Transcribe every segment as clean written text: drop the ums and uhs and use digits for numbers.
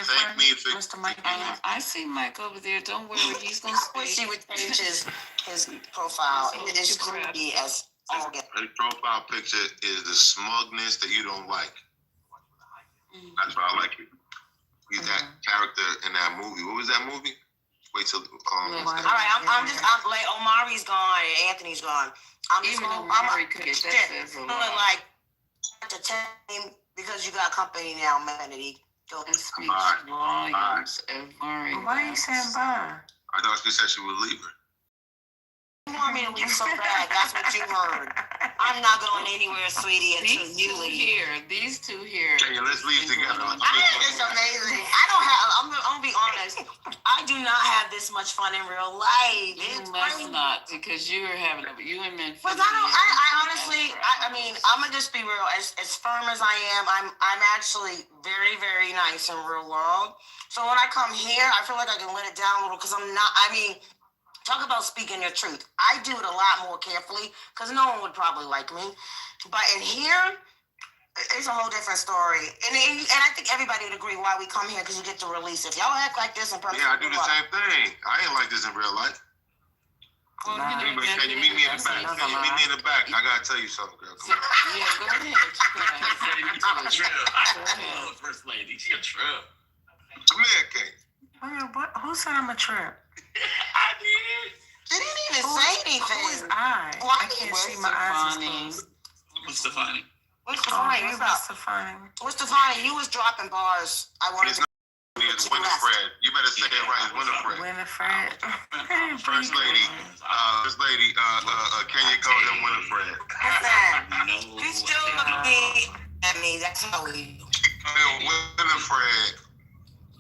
boyfriend, thank me for Mr. Mike. I see Mike over there. Don't worry, he's gonna I wish speak. he would change his profile. It is creepy as all get. his profile picture is the smugness that you don't like. That's why I like it. He's that character in that movie. What was that movie? Wait till All right, I'm like Omari's gone and Anthony's gone. I'm just Even gonna Omari could get that says a lot. like to tell him because you got company now, Melody. Go It speaks volumes. Omari. Why are you saying bye? I thought she said she would leave her. You want me to leave so bad? That's what you heard. I'm not going anywhere, sweetie, until you leave. These two here. Okay, let's leave together. It's amazing. I'm gonna be honest. I do not have this much fun in real life. You must not, because you are having you and men. But I honestly, I mean, I'm gonna just be real. As firm as I am, I'm actually very, very nice in real world. So when I come here, I feel like I can let it down a little because I'm not. I mean, talk about speaking your truth. I do it a lot more carefully because no one would probably like me. But in here, it's a whole different story. And I think everybody would agree why we come here because you get to release. If y'all act like this in person, yeah, I do the same thing. I ain't like this in real life. Well, Can you meet me in the back? Can you meet me in the back? I gotta tell you something, girl. Come on. Yeah, go ahead. I love First Lady. She a trip. Come here, Kate. Who said I'm a trip? I did. She didn't even say anything. Who is I? Why I can't see my eyes. What's Stefani? What's Stefani? What's What's up? Stefani? What's Stefani? You was dropping bars. I wanted to. It's Winifred. You better say it right. It's Winifred. Winifred. First lady, Kenya calls him Winifred. Listen, he's still looking at me. That's how we. Winifred.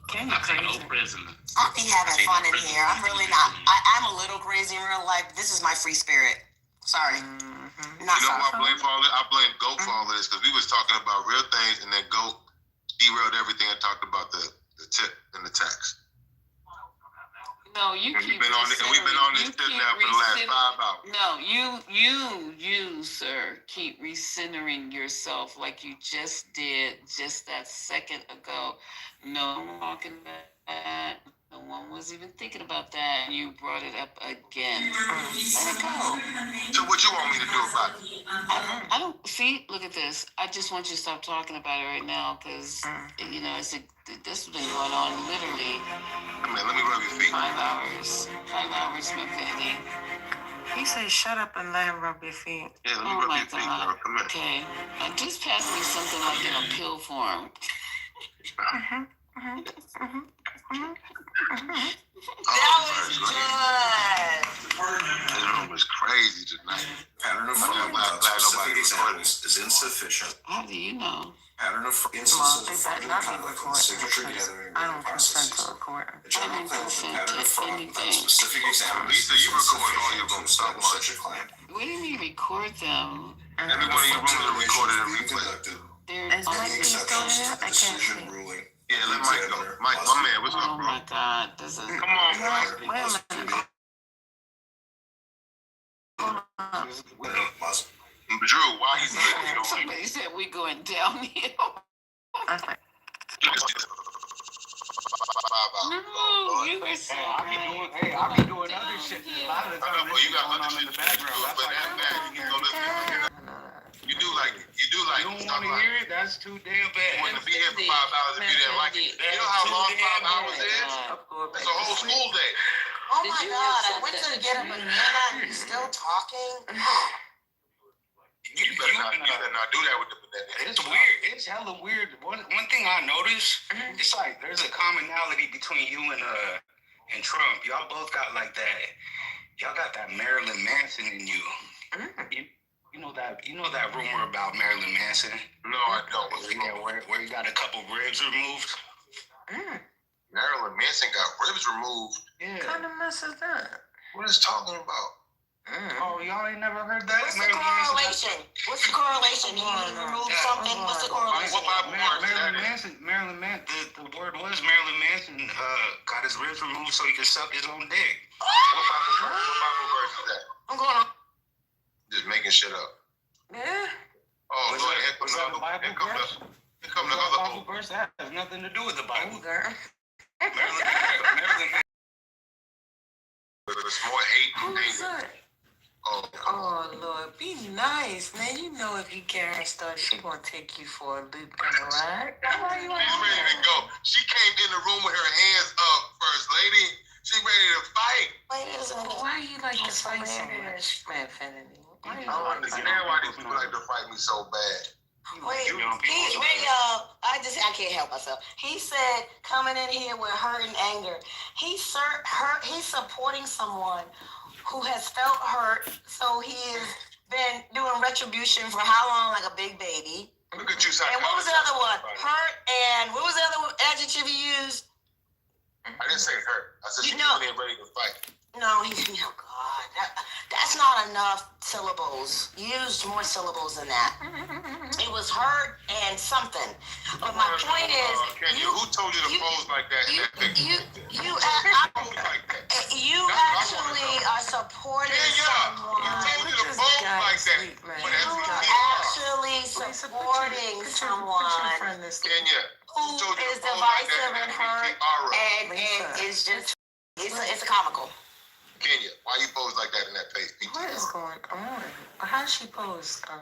Can you crazy? No president. I be having fun in here. I'm really not. I'm a little crazy in real life. This is my free spirit. Sorry. You know what I blame for all this? I blame GOAT for all this because we was talking about real things and then GOAT derailed everything and talked about the tip and the tax. No, you and keep. We've been on this tip now for the last 5 hours. No, you, sir, keep recentering yourself like you just did just that second ago. No one talking about that. No one was even thinking about that. And you brought it up again. Let it go. So what you want me to do about it? I don't see. Look at this. I just want you to stop talking about it right now because you know this has been going on literally. Come here, let me rub your feet. 5 hours. 5 hours, my baby. He said, "Shut up and let him rub your feet." Yeah, let me rub your feet, girl. Come here. Okay. Just pass me something like in a pill form. That was good. This room is crazy tonight. Pattern of fraud without specific examples is insufficient. How do you know? Pattern of instances of fraudulent conduct and signature gathering I don't consent processes. to recording. The general claim of a pattern of fraud without specific examples Lisa, you is record all your insufficient to rooms so establish much. such a claim. What do you mean record them? Every one of your rooms are recorded and replayed. Conducted They're Is that on still exceptions there? to the I can't decision see. ruling. Yeah, let Mike go. Mike, my man, what's Oh up, bro? my God, this is. Come on, Mike. Wait a minute. Must Drew, why you saying you don't Somebody said we going downhill. Okay. No, you were so. I be doing other shit. A lot of the time, Well, you got going other on shit in the to do, background. That's but why that bad, you can go listen. You do like you don't stop want to like. hear it. That's too damn You bad. wouldn't be here for 5 hours if you didn't like it. You know how long 5 hours is? It's a whole school day. Oh my God! I went to get a banana and he's still talking. You better not do that with the banana. It's weird. It's hella weird. One thing I noticed, it's like there's a commonality between you and Trump. Y'all both got like that. Y'all got that Marilyn Manson in you. You know that rumor about Marilyn Manson? No, I don't. Yeah, where you got a couple ribs removed. Marilyn Manson got ribs removed. Yeah. What kind of mess is that? What is talking about? Oh, y'all ain't never heard that? What's the correlation? What's the correlation? He removed something. What's the correlation? Marilyn Manson. The word was Marilyn Manson got his ribs removed so he could suck his own dick. What Bible verse is that? I'm going on. Just making shit up. Yeah. Oh, Was Lord, that a Bible verse? come the other Bible Hogan. verse that has nothing to do with the Bible. Ogre. Marilyn There's more hate and Who's anger. that? Oh, Oh Lord, be nice, man. You know if you carry her stuff, she gonna take you for a loop and a ride. Why you she's ready to go. She came in the room with her hands up, First Lady. She ready to fight. Wait a second. Why you like to fight so much, man, Fanny? Why you I don't like to understand why these people like to fight me so bad. Wait, I can't help myself. He said coming in here with hurt and anger. He's supporting someone who has felt hurt, so he has been doing retribution for how long? Like a big baby. Look at you, And what was the other one? Hurt and what was the other adjective you used? I didn't say hurt. I said she No. came in ready to fight. No, oh God, that's not enough syllables. Use more syllables than that. It was hurt and something. But my point is, Kenya, who told you to pose like that in that picture? you Pose like that. actually are supporting someone. Who told you to pose like that? For that You TV actually supporting someone Kenya, who told you is to pose like divisive that and in hurt, that and it's just it's comical. Kenya, why you pose like that in that page? What is going on? How she pose? You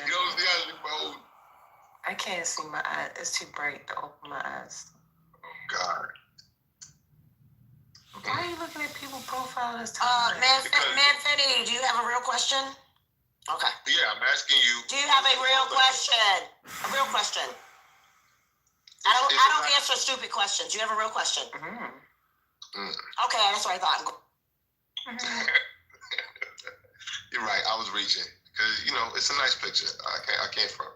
don't see how she pose? I can't see my eyes. It's too bright to open my eyes. Oh, God. Why are you looking at people's profile this time? Manfini, do you have a real question? Okay. Yeah, I'm asking you. Do you have a real question? A real question. I don't answer stupid questions. Do you have a real question? Mm-hmm. Okay, that's what I thought. You're right. I was reaching because it's a nice picture. I can't front.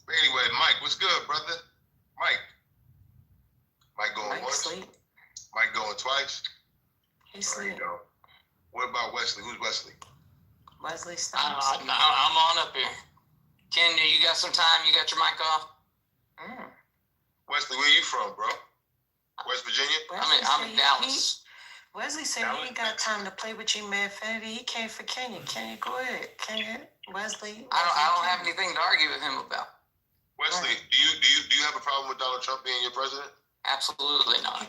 But anyway, Mike, what's good, brother? Mike going Mike once. sleep. Mike going twice. He There you sleep. go. What about Wesley? Who's Wesley? Wesley stops. I'm on up here. Kenya, you got some time? You got your mic off? Wesley, where you from, bro? West Virginia? I'm in Dallas. Wesley said he ain't got time to play with you, man. Fanny. He came for Kenya. Kenya, go ahead. Kenya, Wesley. I don't have anything to argue with him about. Wesley, do you have a problem with Donald Trump being your president? Absolutely not.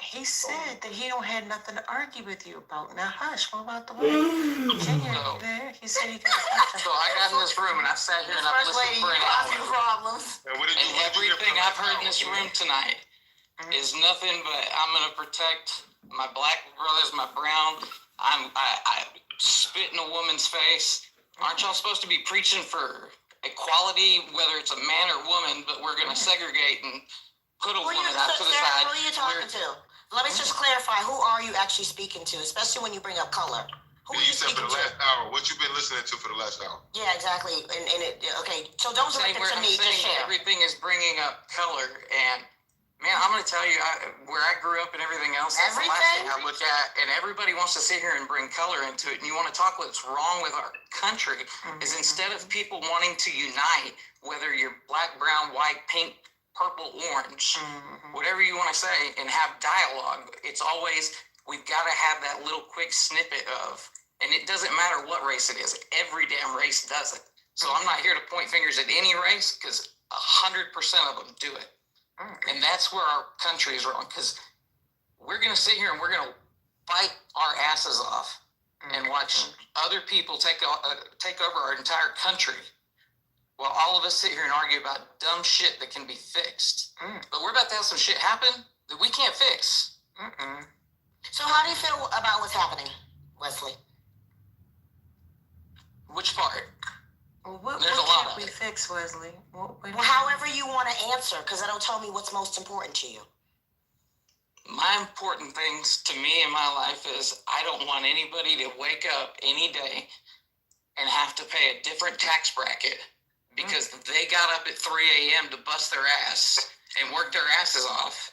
He said that he don't have nothing to argue with you about. Now hush, what about the way? Kenya there? He said he got So I got in this room and I've sat here and I've listened for an hour. Problems. And what did And everything I've heard in this room tonight is nothing but I'm gonna protect my black brothers, my brown. I spit in a woman's face. Aren't y'all supposed to be preaching for equality, whether it's a man or woman? But we're gonna segregate and put a woman out to the side. Who are you talking to? Let me just clarify. Who are you actually speaking to? Especially when you bring up color. Who are you said speaking for the to? last hour. What you been listening to for the last hour? Yeah, exactly. Okay. So don't direct it to me. Just share. Everything is bringing up color, and man, I'm gonna tell you, where I grew up and everything else, that's the last thing I look at. And everybody wants to sit here and bring color into it. And you want to talk what's wrong with our country is instead of people wanting to unite, whether you're black, brown, white, pink, purple, orange, whatever you want to say, and have dialogue. It's always, we've got to have that little quick snippet of, and it doesn't matter what race it is. Every damn race does it. So I'm not here to point fingers at any race because 100% of them do it. And that's where our country is wrong, because we're going to sit here and we're going to fight our asses off and watch other people take over our entire country while all of us sit here and argue about dumb shit that can be fixed. But we're about to have some shit happen that we can't fix. So how do you feel about what's happening, Wesley? Which part? Well, what There's a lot can't of we it. fix, Wesley? Well, however you want to answer, because that'll tell me what's most important to you. My important things to me in my life is I don't want anybody to wake up any day and have to pay a different tax bracket because they got up at 3 a.m. to bust their ass and work their asses off.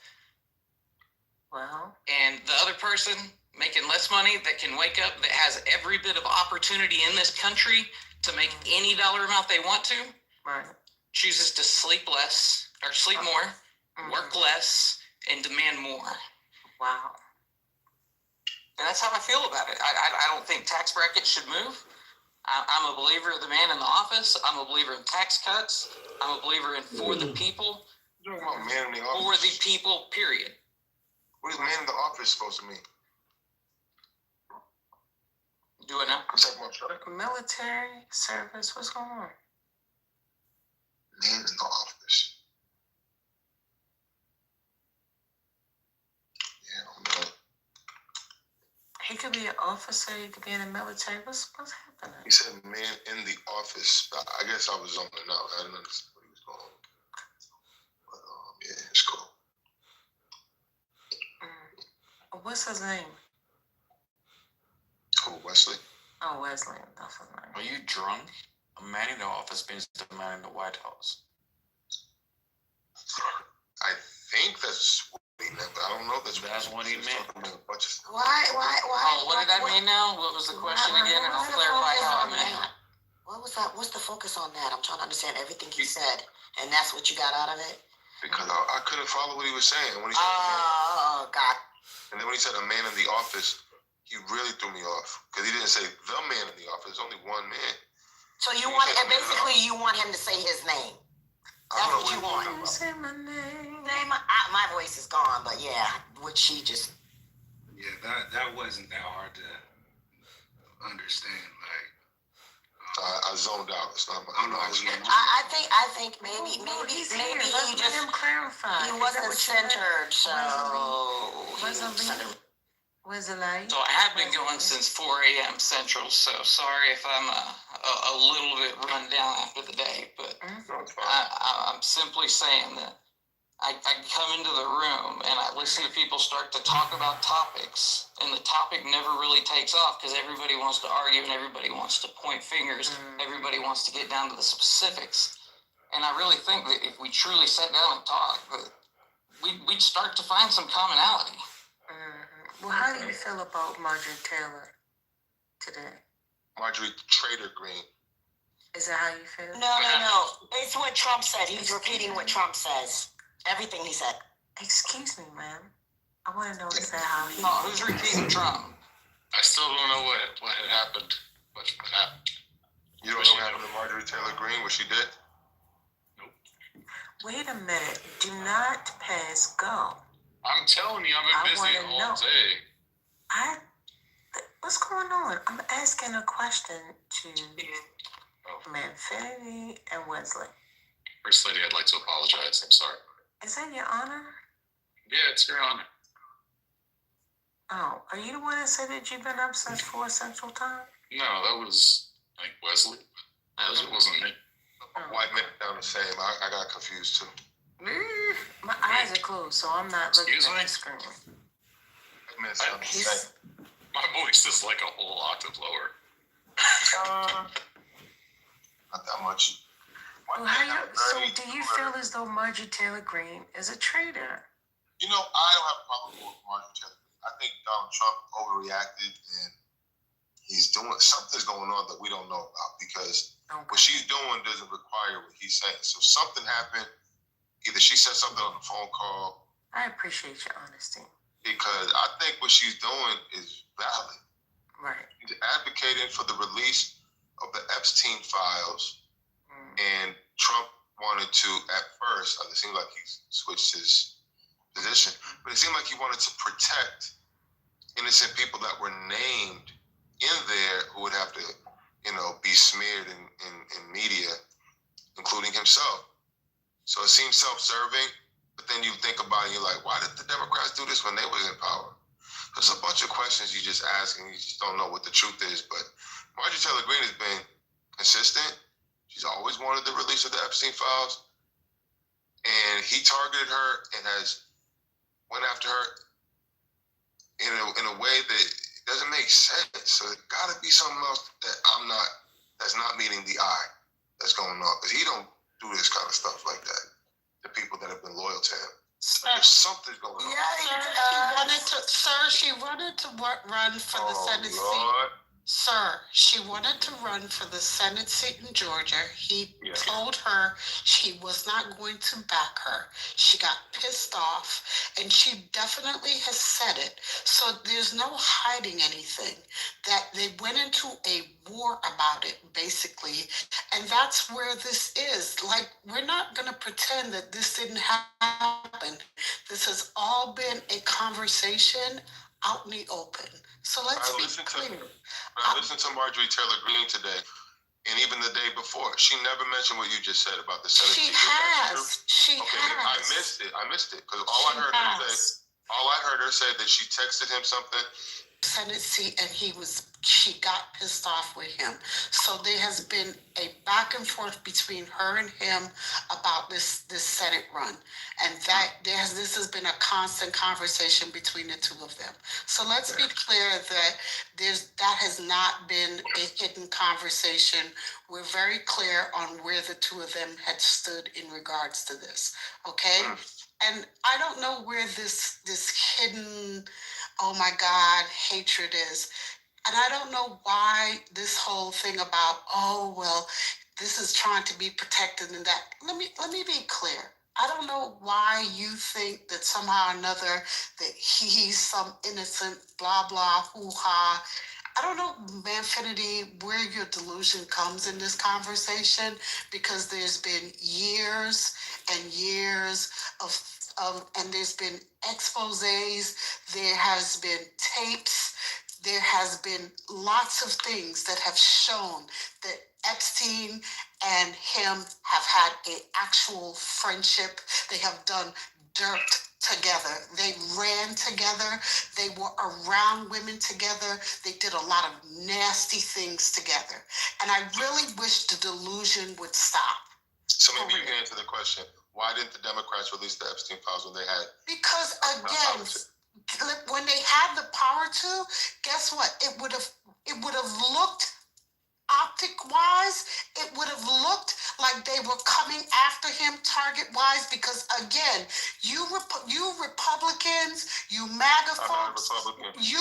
Well, And the other person making less money that can wake up, that has every bit of opportunity in this country to make any dollar amount they want to, right. chooses to sleep less or sleep more, work less, and demand more. Wow. And that's how I feel about it. I don't think tax brackets should move. I'm a believer of the man in the office. I'm a believer in tax cuts. I'm a believer in for the people. You're talking about man in the office. For the people, period. What is man in the office supposed to mean? Do it now. Military service. What's going on? Man in the office. Yeah, I don't know. He could be an officer. He could be in the military. What's happening? He said man in the office. I guess I was zoning out. I didn't understand what he was going on. But yeah, it's cool. What's his name? Who, Wesley? Oh, Wesley. That's his name. Are you drunk? A man in the office means the man in the White House. I think that's what he meant, but I don't know. That's what he meant. Why? Oh, what did I mean now? What was the question again? And I'll clarify how I meant. What was that? What's the focus on that? I'm trying to understand everything he said, and that's what you got out of it. Because I couldn't follow what he was saying when he said. Oh, God. And then when he said a man in the office, he really threw me off because he didn't say the man in the office. There's only one man. So you want, and basically you want him to say his name. That's what you want. Say my name. My voice is gone, but yeah, what she just. Yeah, that wasn't that hard to understand. Like, I zoned out. It's not my. I think maybe He's maybe here. he Let just him clarify. he wasn't centered, so. Where's the light? So I have been going since 4 a.m. Central, so sorry if I'm a little bit run down after the day, but I'm simply saying that I come into the room and I listen to people start to talk about topics, and the topic never really takes off because everybody wants to argue and everybody wants to point fingers. Everybody wants to get down to the specifics. And I really think that if we truly sat down and talked, we'd start to find some commonality. Well, how do you feel about Marjorie Taylor today? Marjorie Trader Green. Is that how you feel? No. It's what Trump said. He's repeating what Trump says. Everything he said. Excuse me, ma'am. I want to know is that how he... No, who's repeating Trump? I still don't know what had happened. What happened? You don't know what happened to Marjorie Taylor Greene, what she did? Wait a minute. Do not pass go. I'm telling you, I've been busy all day. What's going on? I'm asking a question to Manfinity and Wesley. First Lady, I'd like to apologize. I'm sorry. Is that your honor? Yeah, it's your honor. Oh, are you the one that said that you've been up since 4 Central Time? No, that was, I think, Wesley. It wasn't me. White men down the same. I got confused too. My eyes are closed, so I'm not looking at the screen. White men sound the same. My voice is like a whole octave lower. Not that much. Well, so do you feel as though Marjorie Taylor Greene is a traitor? You know, I don't have a problem with Marjorie Taylor Greene. I think Donald Trump overreacted and he's doing something's going on that we don't know about because what she's doing doesn't require what he's saying. So something happened. Either she said something on the phone call. I appreciate your honesty. Because I think what she's doing is valid. Right. She's advocating for the release of the Epstein files. And Trump wanted to, at first, it seemed like he switched his position, but it seemed like he wanted to protect innocent people that were named in there who would have to, be smeared in media, including himself. So it seems self-serving, but then you think about it, you're like, why did the Democrats do this when they was in power? There's a bunch of questions you just ask and you just don't know what the truth is. But Marjorie Taylor Greene has been consistent. She's always wanted the release of the Epstein files. And he targeted her and went after her in a way that doesn't make sense. So there's gotta be something else that's not meeting the eye that's going on. Because he don't do this kind of stuff like that. The people that have been loyal to him. There's something going on. She wanted to run for the Senate seat. Sir, she wanted to run for the Senate seat in Georgia. He told her she was not going to back her. She got pissed off, and she definitely has said it. So there's no hiding anything. That they went into a war about it, basically. And that's where this is. Like, we're not going to pretend that this didn't happen. This has all been a conversation out in the open. So let's be clear. I listened to Marjorie Taylor Greene today, and even the day before, she never mentioned what you just said about the Senate. She has. She okay, has. I missed it because all I heard her say that she texted him something. Senate seat, and she got pissed off with him. So there has been a back and forth between her and him about this Senate run, and this has been a constant conversation between the two of them. So let's be clear that that has not been a hidden conversation. We're very clear on where the two of them had stood in regards to this. Okay, and I don't know where this hidden, oh my God, hatred is. And I don't know why this whole thing about, oh, well, this is trying to be protected and that. Let me be clear. I don't know why you think that somehow or another that he's some innocent, blah, blah, hoo-ha. I don't know, Manfinity, where your delusion comes in this conversation, because there's been years and years and there's been exposés, there has been tapes, there has been lots of things that have shown that Epstein and him have had an actual friendship. They have done dirt together. They ran together. They were around women together. They did a lot of nasty things together. And I really wish the delusion would stop. So maybe you can answer the question. Why didn't the Democrats release the Epstein files when they had? Because again, when they had the power to, guess what? It would have looked optic-wise, it would have looked like they were coming after him target-wise, because again, you Republicans, you MAGA folks, you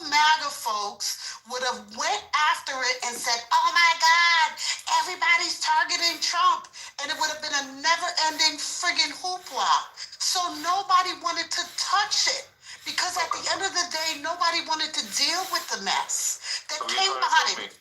MAGA folks would have went after it and said, oh my God, everybody's targeting Trump, and it would have been a never-ending friggin' hoopla. So nobody wanted to touch it. Because at the end of the day, nobody wanted to deal with the mess that came behind it.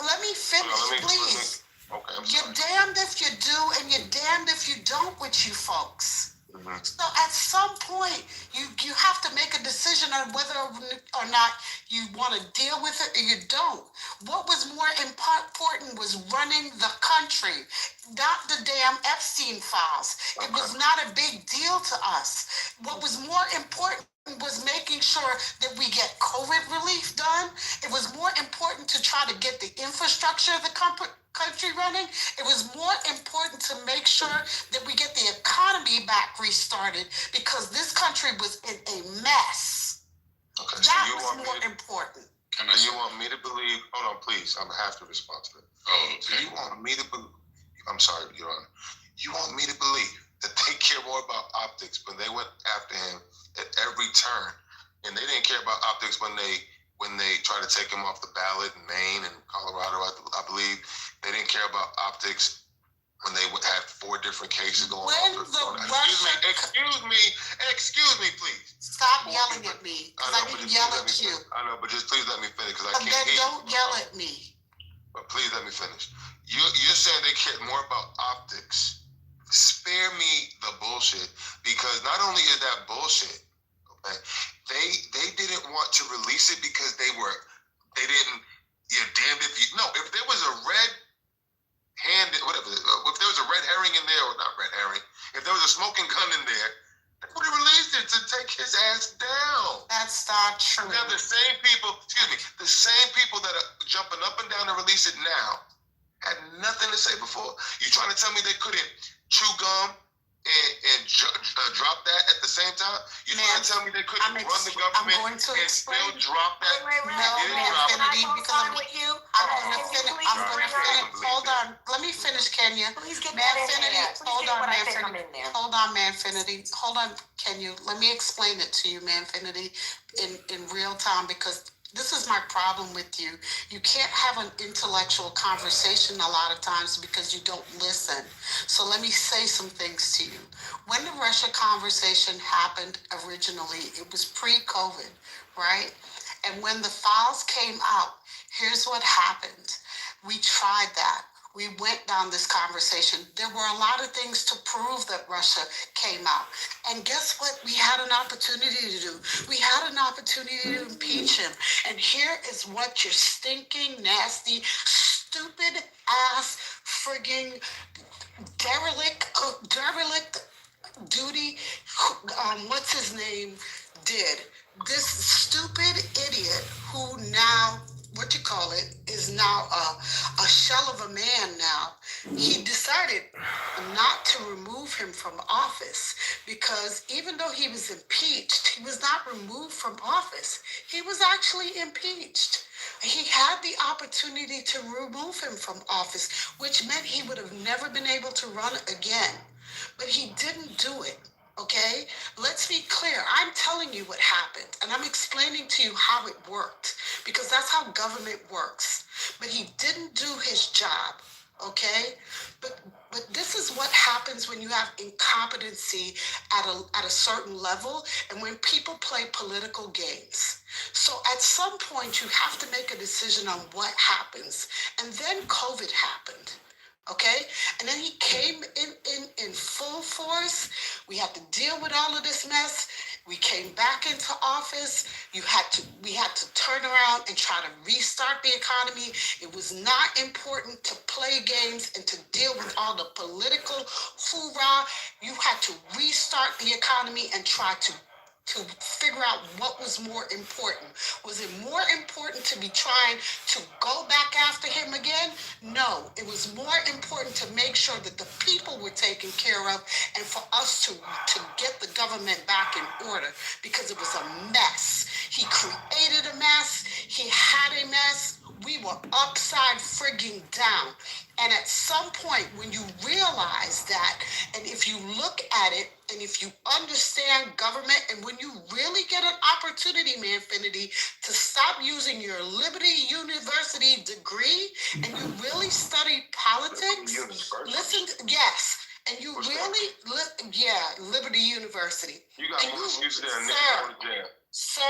Let me finish, please. Okay, you're damned if you do, and you're damned if you don't with you folks. So at some point, you have to make a decision on whether or not you want to deal with it or you don't. What was more important was running the country, not the damn Epstein files. It was not a big deal to us. What was more important was making sure that we get COVID relief done. It was more important to try to get the infrastructure of the country running. It was more important to make sure that we get the economy back restarted, because this country was in a mess. Okay, that was more important. Do you want me to believe? Hold on, please. I have to respond to it. Oh, okay. Do you want me to believe? I'm sorry, Your Honor. You want me to believe that they care more about optics when they went after him at every turn, and they didn't care about optics when they tried to take him off the ballot in Maine and Colorado, I believe. They didn't care about optics when they had 4 different cases going on. Excuse me, please. Stop yelling at me, because I didn't yell at you. I know, but just please let me finish, because I can't hear you. Don't yell at me. But please let me finish. You're saying they care more about optics. Spare me the bullshit, because not only is that bullshit, okay, they didn't want to release it because they didn't, you're damned if you, no, if there was a red hand, whatever, if there was a red herring in there, or not red herring, if there was a smoking gun in there, they would have released it to take his ass down. That's not true. Now the same people that are jumping up and down to release it now had nothing to say before. You trying to tell me they couldn't chew gum and drop that at the same time? You trying to tell me they couldn't run the government and still drop that? Because I'm going to finish. Hold on. Let me finish, Kenya. Please get Manfinity. Hold on, Manfinity. Hold on, Manfinity. Hold on, Kenya. Let me explain it to you, Manfinity, in real time, because This is my problem with you. You can't have an intellectual conversation a lot of times because you don't listen. So let me say some things to you. When the Russia conversation happened originally, it was pre-COVID, right? And when the files came out, here's what happened. We tried that. We went down this conversation. There were a lot of things to prove that Russia came out. And guess what? We had an opportunity to do. We had an opportunity to impeach him. And here is what your stinking, nasty, stupid ass, frigging derelict duty, what's his name, did. This stupid idiot who now, what you call it, is now a shell of a man now. He decided not to remove him from office because even though he was impeached, he was not removed from office. He was actually impeached. He had the opportunity to remove him from office, which meant he would have never been able to run again. But he didn't do it. Okay? Let's be clear. I'm telling you what happened, and I'm explaining to you how it worked because that's how government works. But he didn't do his job. Okay? But this is what happens when you have incompetency at a certain level and when people play political games. So at some point you have to make a decision on what happens. And then COVID happened. Okay, and then he came in full force. We had to deal with all of this mess. We came back into office. We had to turn around and try to restart the economy. It was not important to play games and to deal with all the political hoorah. You had to restart the economy and try to figure out what was more important. Was it more important to be trying to go back after him again? No, it was more important to make sure that the people were taken care of and for us to get the government back in order because it was a mess. He created a mess. He had a mess. We were upside frigging down. And at some point, when you realize that, and if you look at it, and if you understand government, and when you really get an opportunity, Manfinity, to stop using your Liberty University degree, and you really study politics, yes, and you really, Liberty University. You got more excuses than a nigga going to jail. Sir,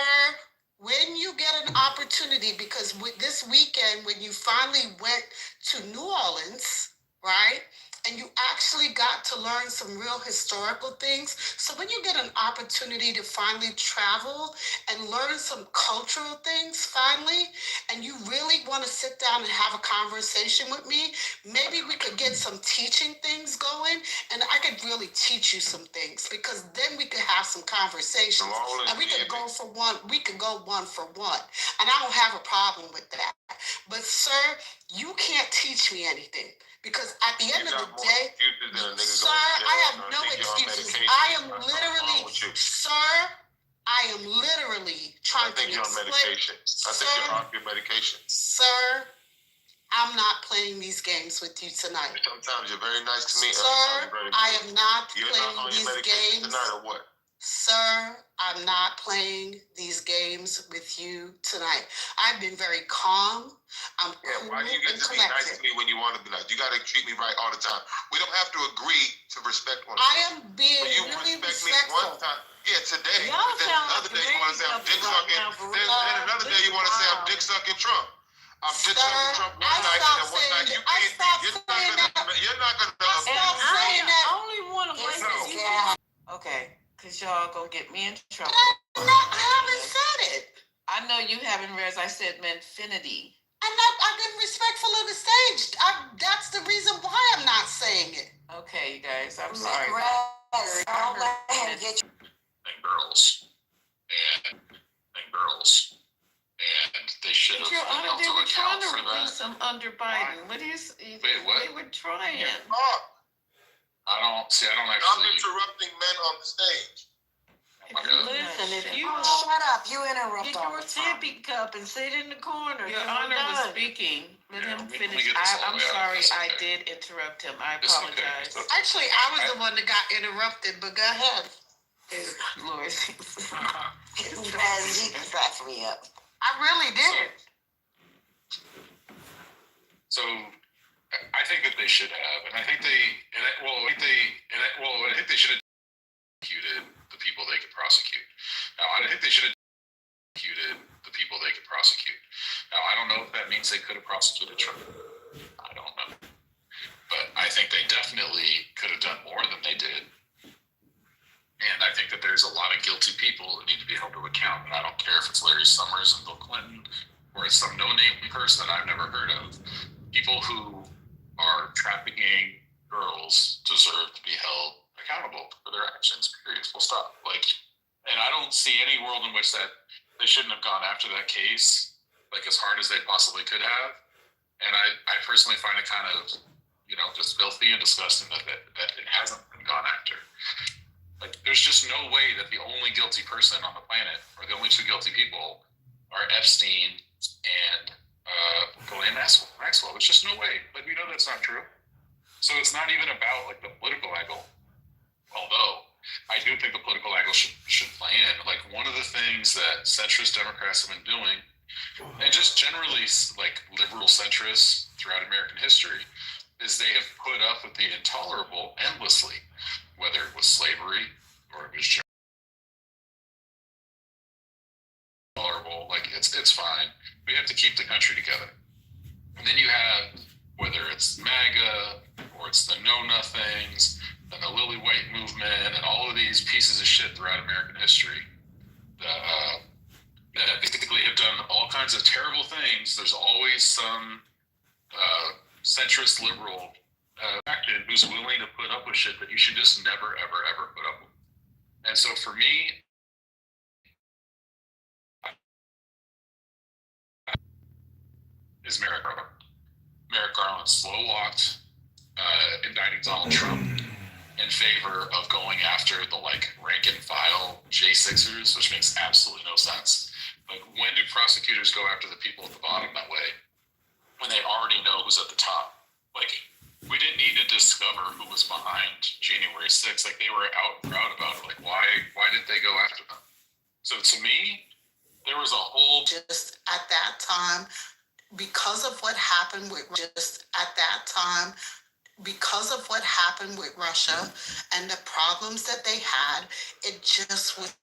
when you get an opportunity, because with this weekend, when you finally went to New Orleans, right, and you actually got to learn some real historical things. So when you get an opportunity to finally travel and learn some cultural things finally, and you really want to sit down and have a conversation with me, maybe we could get some teaching things going, and I could really teach you some things, because then we could have some conversations, and we could go for one. We could go one for one, and I don't have a problem with that. But sir, you can't teach me anything. Because at the end of the day, sir, I have no excuses. I am literally, sir, I am literally trying to explain. I think you're on medication. I think you're off your medication. Sir, I'm not playing these games with you tonight. Sometimes you're very nice to me. Sir, I am not playing these games. Tonight or what? Sir, I'm not playing these games with you tonight. I've been very calm. I'm cool. Why do you get to be nice to me when you want to be nice? You got to treat me right all the time. We don't have to agree to respect one another. I am being really respectful. Me one time. Yeah, today. Y'all but then sound another day you want to say I'm dick sucking. Then another day you want to say I'm dick sucking Trump. I'm dick sucking Trump one night, and then one night you can't. You're not gonna. Only one of us. Okay, because y'all gonna get me in trouble. I haven't said it. I know you haven't, Rez. I said Manfinity. I've been respectful of the stage. That's the reason why I'm not saying it. Okay, you guys, I'm sorry. Rez, I'll let him get you. And girls. And they should have Your been Honor, held they to were trying account to for release that. them under Biden. What do you? Wait, what? They were trying. I don't I'm actually. interrupting men on the stage. Oh my God. Listen, if you Shut up, you interrupt get all your the time. sippy cup and sit in the corner. Your Honor was speaking. Let him let me finish. get this all I'm the way out. sorry, It's I okay. did interrupt him. I It's okay. apologize. It's okay. Actually, I was the one that got interrupted, but go ahead. Lord. Rez, you can back me up. I really did. So I think that they should have, and I think they should have executed the people they could prosecute. Now, I think they should have executed the people they could prosecute. Now, I don't know if that means they could have prosecuted Trump. I don't know. But I think they definitely could have done more than they did. And I think that there's a lot of guilty people that need to be held to account. And I don't care if it's Larry Summers and Bill Clinton or it's some no-name person that I've never heard of. People who are trafficking girls deserve to be held accountable for their actions, period. Full stop. And I don't see any world in which that they shouldn't have gone after that case as hard as they possibly could have. And I personally find it kind of, just filthy and disgusting that it hasn't been gone after. There's just no way that the only guilty person on the planet, or the only two guilty people, are Epstein and Ghislaine Maxwell. There's just no way. We know that's not true. So it's not even about the political angle. Although I do think the political angle should play in. One of the things that centrist Democrats have been doing, and just generally liberal centrists throughout American history, is they have put up with the intolerable endlessly, whether it was slavery or it was intolerable. It's fine. We have to keep the country together. And then you have, whether it's MAGA or it's the Know Nothings and the Lily White movement and all of these pieces of shit throughout American history that basically have done all kinds of terrible things. There's always some centrist liberal actor who's willing to put up with shit that you should just never, ever, ever put up with. And so for me, is Merrick Garland. Merrick Garland slow-walked indicting Donald Trump in favor of going after the rank-and-file J6ers, which makes absolutely no sense. When do prosecutors go after the people at the bottom that way? When they already know who's at the top. We didn't need to discover who was behind January 6th. They were out and proud about it. Why did they go after them? So to me, there was a whole... Just at that time, because of what happened with Russia and the problems that they had, it just was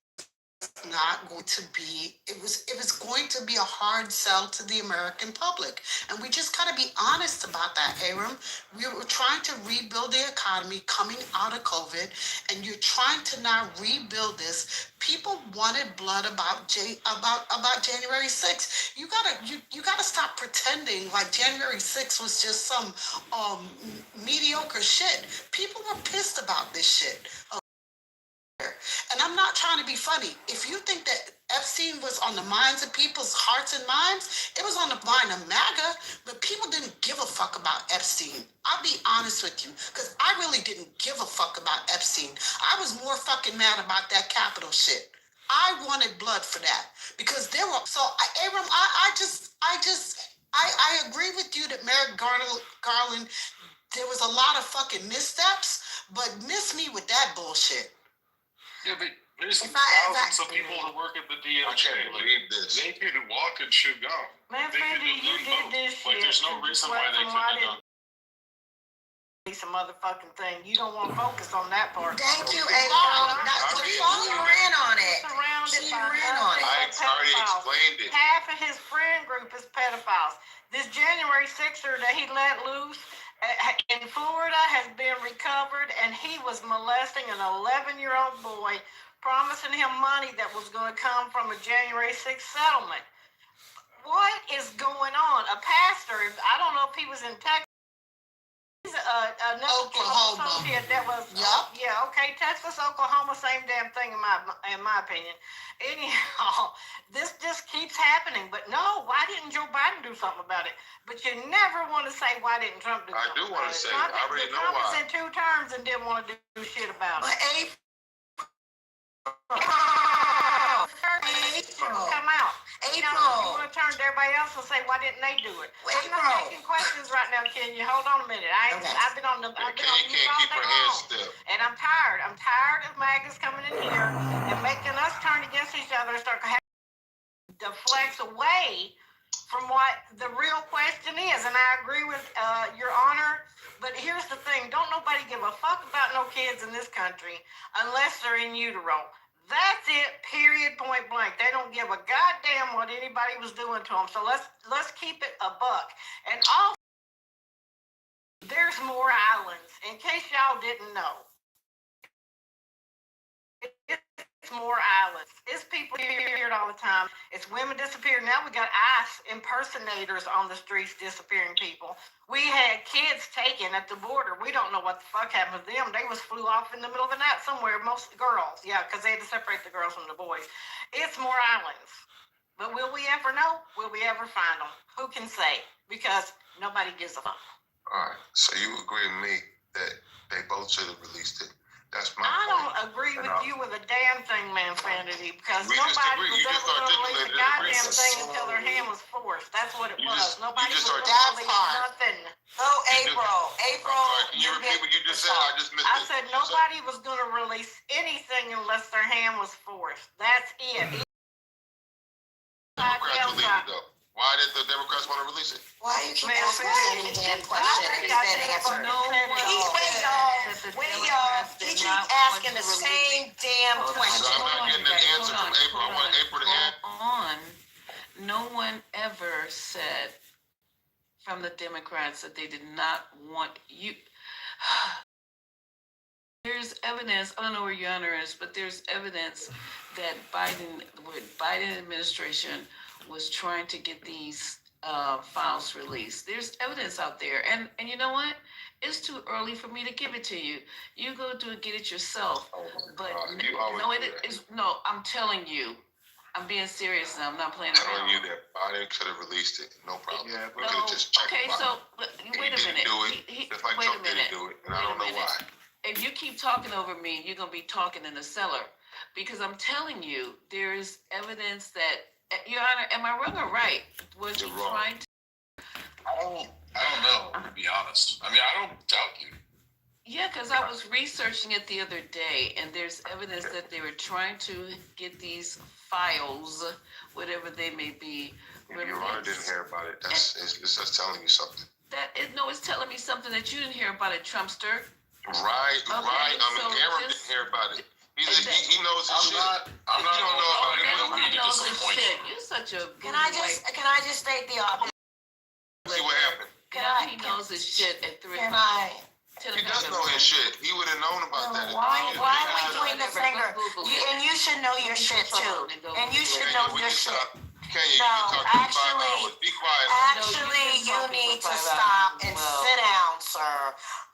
not going to be, it was going to be a hard sell to the American public. And we just got to be honest about that, Aram. We were trying to rebuild the economy coming out of COVID, and you're trying to now rebuild this. People wanted blood about January 6th. You gotta stop pretending like January 6th was just some mediocre shit. People were pissed about this shit. And I'm not trying to be funny. If you think that Epstein was on the minds of people's hearts and minds, it was on the mind of MAGA, but people didn't give a fuck about Epstein. I'll be honest with you, because I really didn't give a fuck about Epstein. I was more fucking mad about that Capitol shit. I wanted blood for that, because there were, Abram, I agree with you that Merrick Garland, there was a lot of fucking missteps, but miss me with that bullshit. Yeah, but there's thousands of people that work at the DOJ. I can't believe this. They could walk and chew gum. Man, Fendi, you did this shit. There's no reason why they couldn't have done some motherfucking thing. You don't want to focus on that part. Thank you, April. She ran on it. She ran on it. I already explained it. Half of his friend group is pedophiles. This January 6er that he let loose in Florida has been recovered, and he was molesting an 11-year-old boy, promising him money that was going to come from a January 6th settlement. What is going on? A pastor, I don't know if he was in Texas. He's another Oklahoma. associate that was, okay, Texas, Oklahoma, same damn thing in my opinion. Anyhow, this just keeps happening. But no, why didn't Joe Biden do something about it? But you never want to say, why didn't Trump do something about it? I do want to say, I already know why. Trump was in 2 terms and didn't want to do shit about it. But April. Come out. You want to turn to everybody else and say, why didn't they do it? I'm not making questions right now, Kenya. Hold on a minute. I've been on the You can't keep her hands still. And I'm tired. I'm tired of MAGAs coming in here and making us turn against each other and start having deflects away from what the real question is. And I agree with Your Honor. But here's the thing: don't nobody give a fuck about no kids in this country unless they're in utero. That's it. Period. Point blank. They don't give a goddamn what anybody was doing to them. So let's keep it a buck. And also, there's more islands. In case y'all didn't know. It's more islands. It's people here all the time. It's women disappearing. Now we got ICE impersonators on the streets disappearing people. We had kids taken at the border. We don't know what the fuck happened to them. They was flew off in the middle of the night somewhere. Most girls, yeah, because they had to separate the girls from the boys. It's more islands. But will we ever know? Will we ever find them? Who can say? Because nobody gives a fuck. All right. So you agree with me that they both should have released it? That's my I point. don't agree with you with a damn thing, man, Fantasy, because We just nobody agree. was You just ever going to release a articulated goddamn agreement. thing until their hand was forced. That's what it You was. just- Nobody you just was going That to release part. nothing. Oh, You April. I'm sorry. Can you repeat what you just said? I just missed I it. said nobody was going to release anything unless their hand was forced. That's it. Democrats released it though. Why did the Democrats want to release it? Why you keep Man, asking the same damn question and I instead of answering? No one Wait, y'all. He keep asking the same damn So question. I'm not getting an answer from April. I want April to answer. on. No one ever said from the Democrats that they did not want you. There's evidence, I don't know where Your Honor is, but there's evidence that Biden administration was trying to get these files released. There's evidence out there. And you know what? It's too early for me to give it to you. You go get it yourself. But You always no, do that. no, I'm telling you. I'm being serious now. I'm not playing I'm telling around. you that Biden could have released it. No problem. Yeah, we could have just checked okay, Biden. so wait a minute. He didn't do it. Just like Wait Trump a minute. didn't do it. And I don't know why. If you keep talking over me, you're gonna be talking in the cellar, because I'm telling you, there is evidence that, Your Honor, am I wrong or right? Was he You're wrong. trying to? I don't know, to be honest. I mean, I don't doubt you. Yeah, because I was researching it the other day, and there's evidence that they were trying to get these files, whatever they may be, If Your Honor didn't hear about it, it's just telling you something. It's telling me something that you didn't hear about it, Trumpster. Right. so Aaron just- didn't hear about it. He knows his shit. I'm You not don't know about it. Now he to knows his disappoint shit. you. You're such a Can I just state the obvious? See what happened. Now he knows his shit at 3 Can o'clock. I? He does know his shit. He would have known about that. Why if he are didn't. we pointing the finger? And you should know your shit too. And you should know Kenya, we your can shit. stop. Kenya, No, you can talk for 5 actually- hours. Be quiet. Actually, you need to stop and sit down, sir.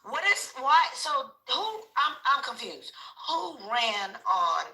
What is why? So who? I'm confused. Who ran on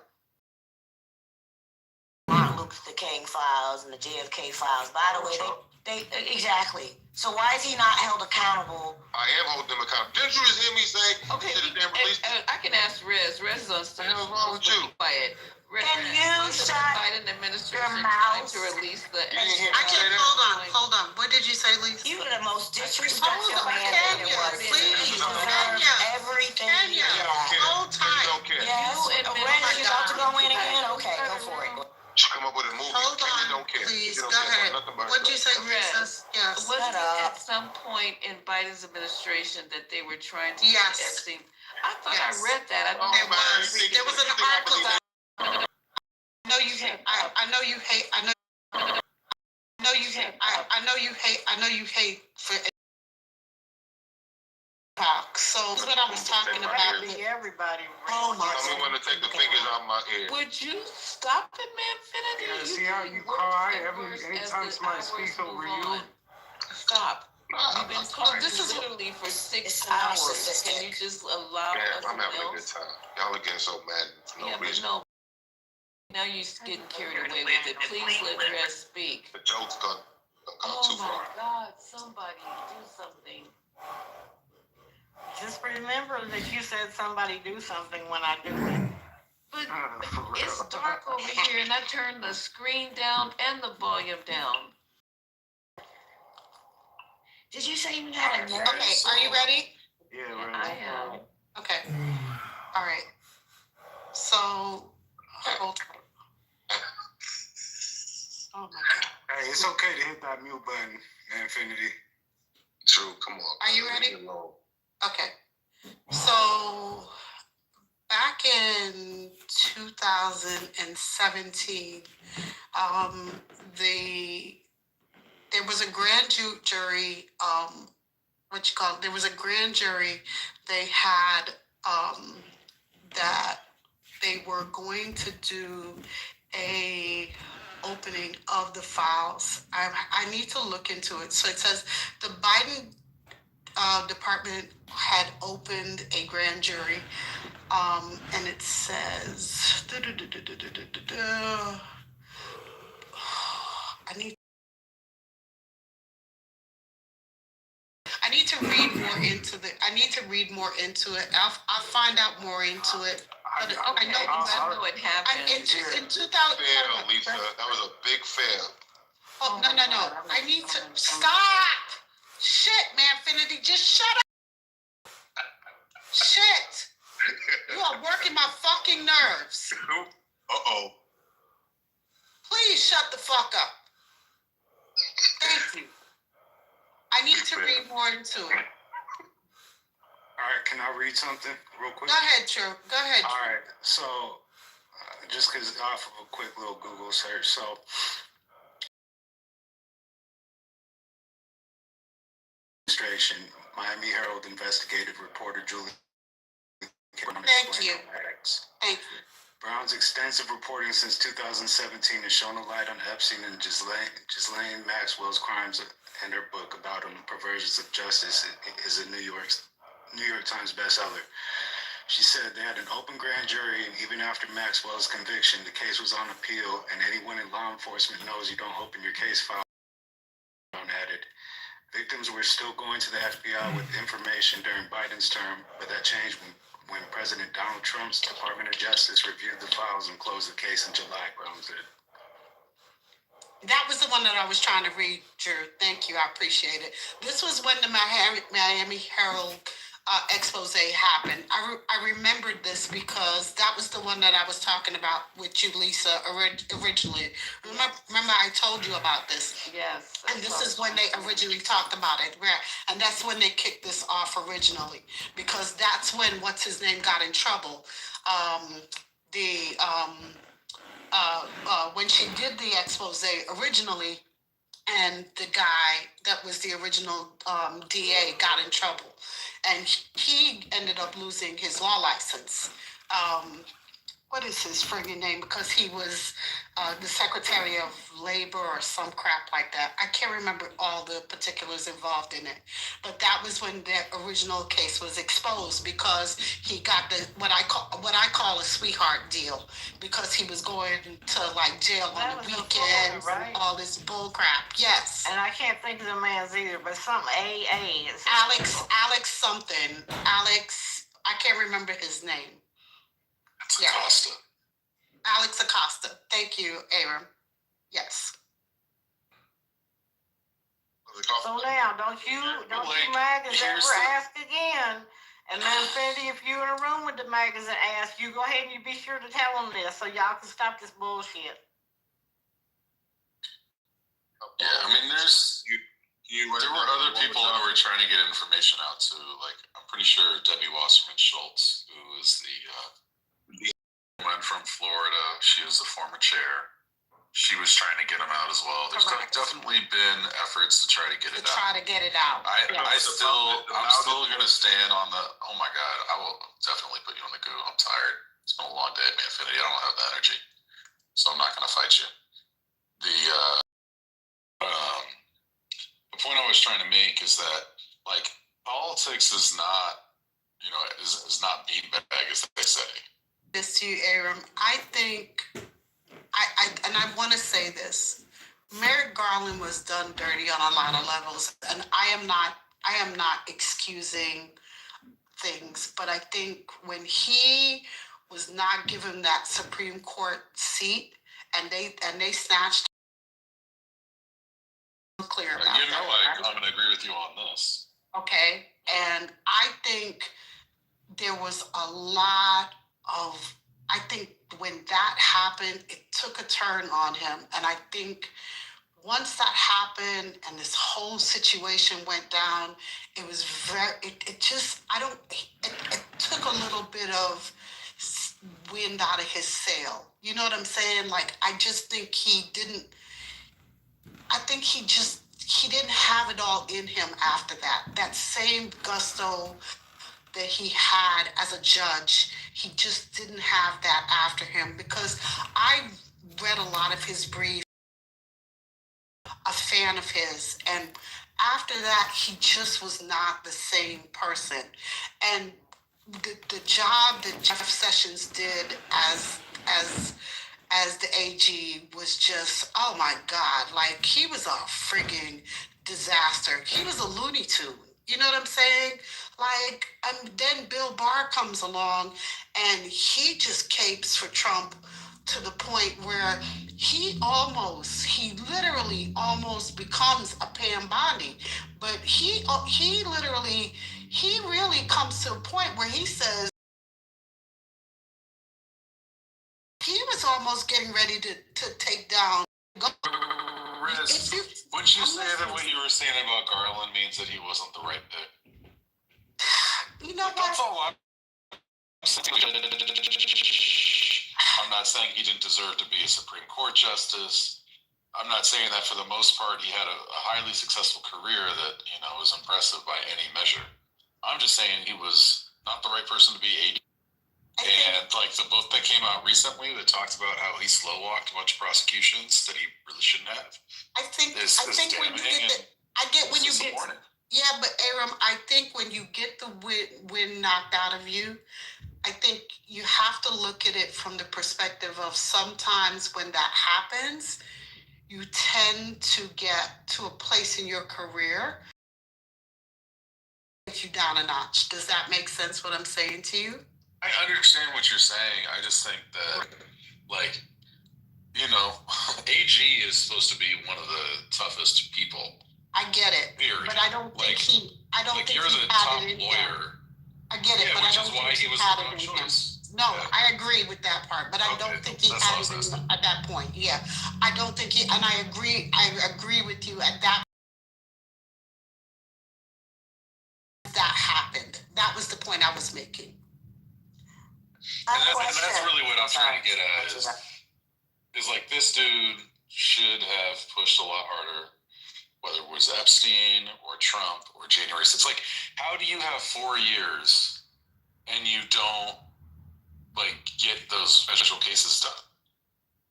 Martin Luther King files and the JFK files? By the way, they exactly. So why is he not held accountable? I am holding them accountable. Didn't you just hear me say Okay, he should have been released? I can ask Rez. Rez is on stage. What's wrong with you? Quiet. Rez, Can you was the shut Biden administration your trying mouth? to release the? You didn't hear me I say can that? hold on. What did you say, Lisa? You are the most disrespectful man that there was. Please, You deserve Kenya. everything you Kenya. got. Hold Kenya tight. don't care. Yes. You and Ren, you about to go in Right. again? Okay, go for it. She come up with a movie. Hold Kenya on, don't care. please. She don't Go care about ahead. nothing about What'd you herself. say, Lisa? Rez. Yes. Wasn't it up. at some point in Biden's administration that they were trying to Yes. get Epstein? I thought Yes. I read that. I don't Oh, It know. man, was. you think- There was an you think I article believe that I know you hate. I know you hate. I know you hate for talk. So that's what I was talking about. Everybody. Oh my Tell me when to take the fingers out my ear. Would you stop it, man, Finity? Yeah, see how you worse cry and every- worse anytime as the somebody hours speaks move over you? on. Stop. We've been talking literally for 6 It's hours. narcissistic. Can you just allow Yeah, us I'm having a good else? time. Y'all are getting so mad for no Yeah, but reason. no. Now you're getting carried away with it. Please let Rez speak. The joke's gone too Oh far. my God, somebody do something. Just remember that you said somebody do something when I do it. But For real. it's dark over here, and I turned the screen down and the volume down. Did you say you had a Okay, nurse? are you ready? Yeah, Yeah, right. I am. Okay. All right. So hold Oh my God. Hey, it's okay to hit that mute button, Infinity. True, come on. Are you ready? Okay. So back in 2017, there was a grand jury, there was a grand jury they had, that they were going to do a opening of the files. I need to look into it. So it says the Biden department had opened a grand jury, and it says I need to read more into the. I need to read more into it. I'll find out more into it. But I know it happened. in 2000. Fail, Lisa. That was a big fail. Oh no. I need to stop. Shit, man, Finity, just shut up. Shit. You are working my fucking nerves. Uh-oh. Please shut the fuck up. Thank you. I need to read more into it. All right, can I read something real quick? Go ahead, Drew. Go ahead, Drew. All right, so just because off of a quick little Google search, so administration, Miami Herald investigative reporter Julie. Thank you. Thank you. Brown's extensive reporting since 2017 has shown a light on Epstein and Ghislaine Maxwell's crimes, and her book about him, Perversions of Justice, is a New York Times bestseller. She said they had an open grand jury, and even after Maxwell's conviction, the case was on appeal, and anyone in law enforcement knows you don't open your case file unadded. Victims were still going to the FBI with information during Biden's term, but that changed when President Donald Trump's Department of Justice reviewed the files and closed the case in July. Brown said. That was the one that I was trying to read, Drew. Thank you. I appreciate it. This was when the Miami Herald expose happened. I remembered this because that was the one that I was talking about with you, Lisa, originally. Remember I told you about this? Yes. And this is when they originally talked about it. Right? And that's when they kicked this off originally. Because that's when what's-his-name got in trouble. When she did the expose originally, and the guy that was the original DA got in trouble, and he ended up losing his law license. What is his friggin' name? Because he was the Secretary of Labor or some crap like that. I can't remember all the particulars involved in it, but that was when the original case was exposed because he got what I call a sweetheart deal, because he was going to like jail on the weekends, right? And all this bull crap. Yes. And I can't think of the man's either, but something AA. Alex something. I can't remember his name. It's Acosta. Alex Acosta. Thank you, Aram. Yes. So now, don't you maggots ever ask again. And then, Fendi, if you're in a room with the maggots and ask, you go ahead and you be sure to tell them this so y'all can stop this bullshit. Yeah, I mean, there were other people who were trying to get information out too. Like, I'm pretty sure Debbie Wasserman Schultz, who is the woman from Florida, she was the former chair. She was trying to get him out as well. There's definitely been efforts to try to get it out. I'm still gonna stand on the. Oh my God, I will definitely put you on the goo. I'm tired. It's been a long day, man. Infinity. I don't have the energy, so I'm not gonna fight you. The point I was trying to make is that, like, politics is not, is not beanbag, as they say. This to you, Aram. I think, I want to say this. Merrick Garland was done dirty on a lot of levels, and I am not excusing things, but I think when he was not given that Supreme Court seat, and they snatched. Clear about that. I'm gonna agree with you on this. Okay, and I think there was a lot of. I think when that happened, it took a turn on him. And I think once that happened and this whole situation went down, it was it just, it took a little bit of wind out of his sail. You know what I'm saying? Like, I just think he didn't have it all in him after that. That same gusto that he had as a judge, he just didn't have that after him, because I read a lot of his briefs, a fan of his, and after that, he just was not the same person. And the job that Jeff Sessions did as the AG was just, oh my God, like, he was a frigging disaster. He was a Looney Tune. You know what I'm saying? Like, and then Bill Barr comes along and he just capes for Trump to the point where he literally almost becomes a Pam Bondi. But he really comes to a point where he says, he was almost getting ready to take down. Riz, wouldn't you say that what you were saying about Garland means that he wasn't the right pick? You know what? That's all I'm saying. I'm not saying he didn't deserve to be a Supreme Court justice. I'm not saying that for the most part he had a highly successful career that, was impressive by any measure. I'm just saying he was not the right person to be AD. And like the book that came out recently that talked about how he slow walked a bunch of prosecutions that he really shouldn't have. I think when you get yeah, but Aram, I think when you get the wind knocked out of you, I think you have to look at it from the perspective of sometimes when that happens, you tend to get to a place in your career that you down a notch. Does that make sense what I'm saying to you? I understand what you're saying. I just think that, like, AG is supposed to be one of the toughest people. I get it, period. But I don't think I don't think you're he the had top it in lawyer. Him. I get it, but I don't think he had it in choice. him. No, yeah. I agree with that part, but I don't think he had it in him at that point. Yeah, I don't think he, and I agree with you at that. That happened. That was the point I was making. And that's really what I'm trying to get at is like, this dude should have pushed a lot harder, whether it was Epstein or Trump or January 6th. Like, how do you have 4 years and you don't, like, get those special cases done?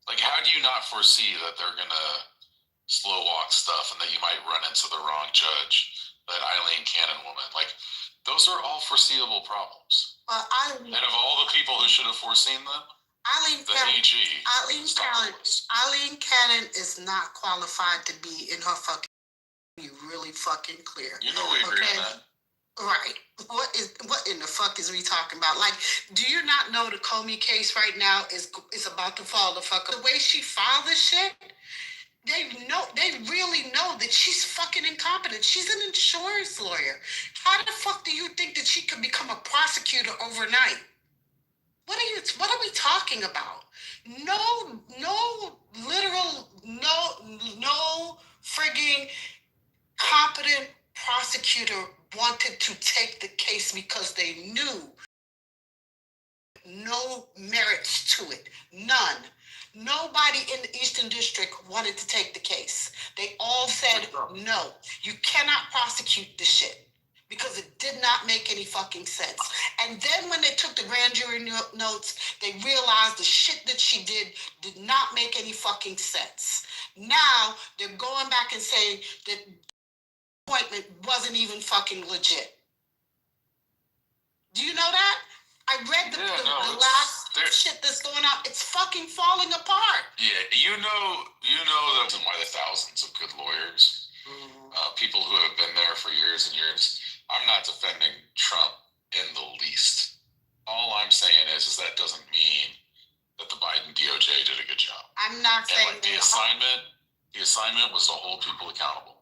Like, how do you not foresee that they're going to slow walk stuff and that you might run into the wrong judge, that Eileen Cannon woman? Like, those are all foreseeable problems. And of all the people who should have foreseen them, Eileen Cannon is not qualified to be in her fucking. You really fucking clear. We agree on that. Right. What in the fuck is we talking about? Like, do you not know the Comey case right now is about to fall the fuck up? The way she filed this shit, they really know that she's fucking incompetent. She's an insurance lawyer. How the fuck do you think that she could become a prosecutor overnight? What are we talking about? No frigging competent prosecutor wanted to take the case because they knew no merits to it. None. Nobody in the Eastern District wanted to take the case. They all said, no, you cannot prosecute this shit because it did not make any fucking sense. And then when they took the grand jury notes, they realized the shit that she did not make any fucking sense. Now they're going back and saying that the appointment wasn't even fucking legit. Do you know that? I read the last shit that's going on. It's fucking falling apart. Yeah, you know the reason why the thousands of good lawyers, people who have been there for years and years. I'm not defending Trump in the least. All I'm saying is that doesn't mean that the Biden DOJ did a good job. I'm not saying the assignment was to hold people accountable.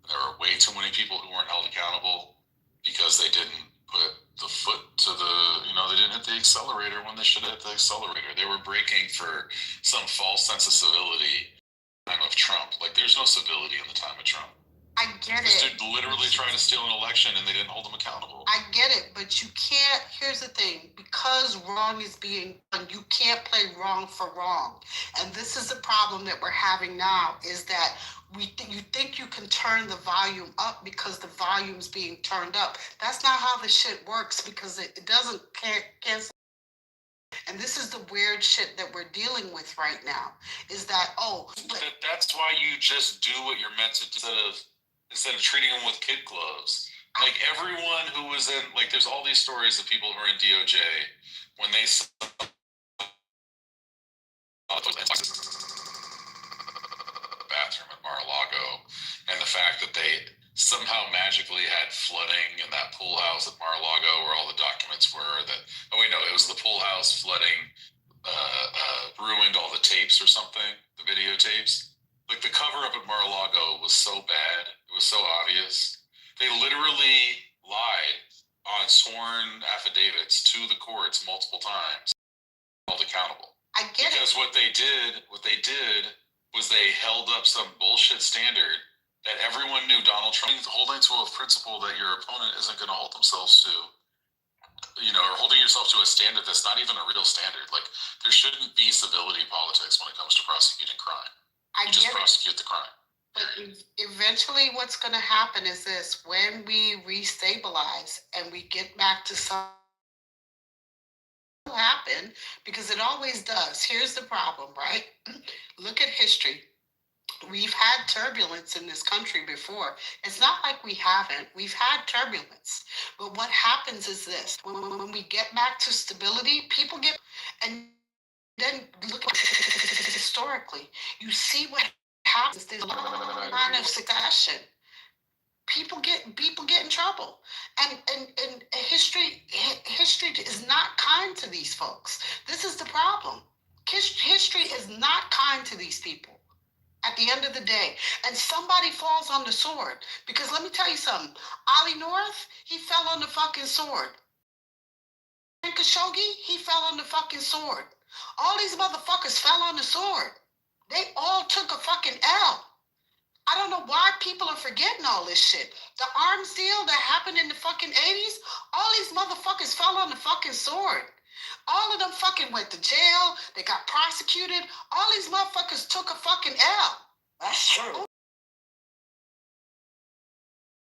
There were way too many people who weren't held accountable because they didn't put the foot to the, they didn't hit the accelerator when they should have hit the accelerator. They were braking for some false sense of civility in the time of Trump. Like, there's no civility in the time of Trump. I get This it. dude literally tried to steal an election and they didn't hold him accountable. I get it, but you can't, here's the thing, because wrong is being done, you can't play wrong for wrong. And this is the problem that we're having now, is that you think you can turn the volume up because the volume's being turned up. That's not how the shit works, because it doesn't cancel. And this is the weird shit that we're dealing with right now, is that, that's why you just do what you're meant to do instead of treating them with kid gloves. Like, everyone who was in, like, there's all these stories of people who are in DOJ when they saw the bathroom at Mar-a-Lago, and the fact that they somehow magically had flooding in that pool house at Mar-a-Lago where all the documents were that, it was the pool house flooding ruined all the tapes or something, the videotapes. Like, the cover up at Mar-a-Lago was so bad, it was so obvious. They literally lied on sworn affidavits to the courts multiple times, held accountable. I get it. Because what they did was they held up some bullshit standard that everyone knew Donald Trump holding to a principle that your opponent isn't going to hold themselves to, or holding yourself to a standard that's not even a real standard. Like, there shouldn't be civility politics when it comes to prosecuting crime. You just prosecute the crime. But eventually what's going to happen is this: when we restabilize and we get back to some happen, because it always does. Here's the problem, right? Look at history. We've had turbulence in this country before. It's not like we haven't. We've had turbulence. But what happens is this: when we get back to stability, people get, and then look at historically, you see what happens. There's a line of succession. People get in trouble, and history is not kind to these folks. This is the problem. History is not kind to these people at the end of the day, and somebody falls on the sword. Because let me tell you something: Ollie North, he fell on the fucking sword. And Khashoggi, he fell on the fucking sword. All these motherfuckers fell on the sword. They all took a fucking L. I don't know why people are forgetting all this shit. The arms deal that happened in the fucking 80s, all these motherfuckers fell on the fucking sword. All of them fucking went to jail. They got prosecuted. All these motherfuckers took a fucking L. That's true.